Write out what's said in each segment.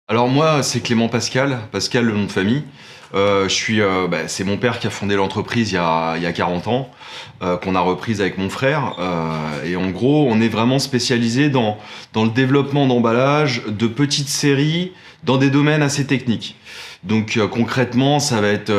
Alors moi, c'est Clément Pascal, Pascal le nom de famille. C'est mon père qui a fondé l'entreprise il y a 40 ans, qu'on a reprise avec mon frère. Et en gros, on est vraiment spécialisé dans le développement d'emballages, de petites séries, dans des domaines assez techniques. Donc concrètement, ça va être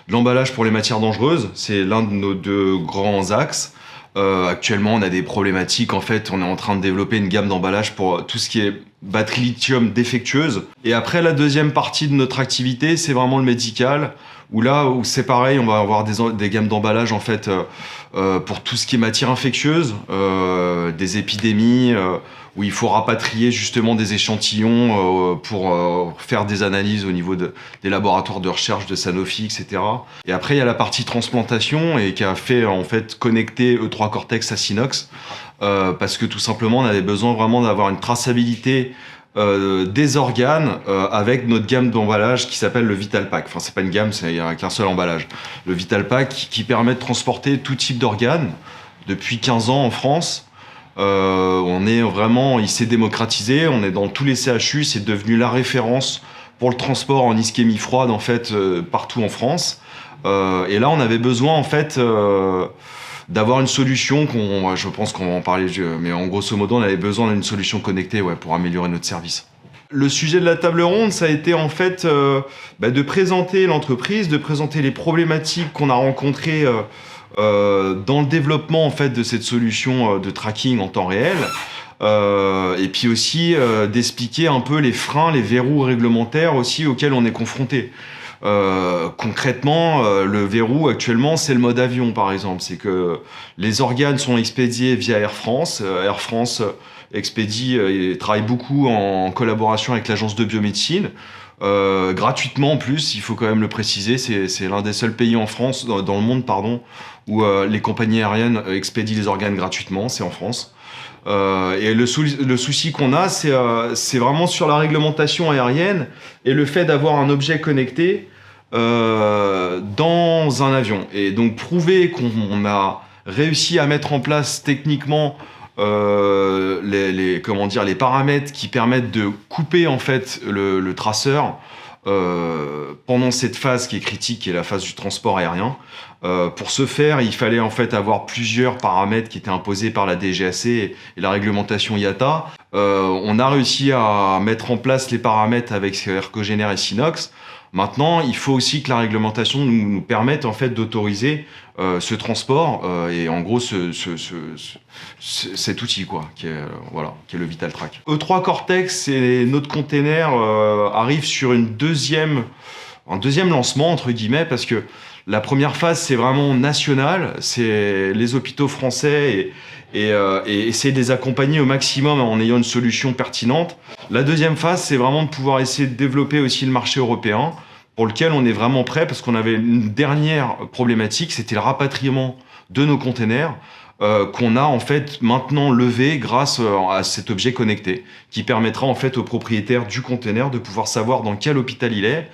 l'emballage pour les matières dangereuses. C'est l'un de nos deux grands axes. Actuellement, on a des problématiques. En fait, on est en train de développer une gamme d'emballage pour tout ce qui est batterie lithium défectueuse. Et après, la deuxième partie de notre activité, c'est vraiment le médical, où c'est pareil, on va avoir des gammes d'emballage en fait pour tout ce qui est matière infectieuse, des épidémies, où il faut rapatrier justement des échantillons pour faire des analyses au niveau des laboratoires de recherche de Sanofi, etc. Et après, il y a la partie transplantation et qui a fait en fait connecter E3 Cortex à Synox, parce que tout simplement, on avait besoin vraiment d'avoir une traçabilité des organes avec notre gamme d'emballage qui s'appelle le Vital Pack. Enfin, c'est pas une gamme, il n'y a qu'un seul emballage. Le Vital Pack qui permet de transporter tout type d'organes depuis 15 ans en France. Il s'est démocratisé, on est dans tous les CHU, c'est devenu la référence pour le transport en ischémie froide en fait partout en France. Et là, on avait besoin en fait d'avoir une solution je pense qu'on va en parler, mais en grosso modo, on avait besoin d'une solution connectée, ouais, pour améliorer notre service. Le sujet de la table ronde, ça a été en fait de présenter l'entreprise, de présenter les problématiques qu'on a rencontrées dans le développement en fait de cette solution de tracking en temps réel. Et puis aussi d'expliquer un peu les freins, les verrous réglementaires aussi auxquels on est confronté. Concrètement, le verrou actuellement, c'est le mode avion par exemple. C'est que les organes sont expédiés via Air France. Air France expédie et travaille beaucoup en collaboration avec l'agence de biomédecine. Gratuitement en plus, il faut quand même le préciser, c'est l'un des seuls pays en France, dans le monde, pardon, où les compagnies aériennes expédient les organes gratuitement, c'est en France. Et le souci qu'on a, c'est vraiment sur la réglementation aérienne et le fait d'avoir un objet connecté dans un avion. Et donc prouver qu'on a réussi à mettre en place techniquement les paramètres qui permettent de couper en fait le traceur pendant cette phase qui est critique, qui est la phase du transport aérien. Pour ce faire, il fallait en fait avoir plusieurs paramètres qui étaient imposés par la DGAC et la réglementation IATA. On a réussi à mettre en place les paramètres avec Ercogéner et Synox. Maintenant, il faut aussi que la réglementation nous permette en fait d'autoriser ce transport et en gros cet outil quoi, qui est le Vital Track. E3 Cortex et notre container arrivent sur un deuxième lancement entre guillemets, parce que la première phase c'est vraiment national, c'est les hôpitaux français et essayer de les accompagner au maximum en ayant une solution pertinente. La deuxième phase, c'est vraiment de pouvoir essayer de développer aussi le marché européen, pour lequel on est vraiment prêt, parce qu'on avait une dernière problématique, c'était le rapatriement de nos containers, qu'on a en fait maintenant levé grâce à cet objet connecté, qui permettra en fait au propriétaire du container de pouvoir savoir dans quel hôpital il est,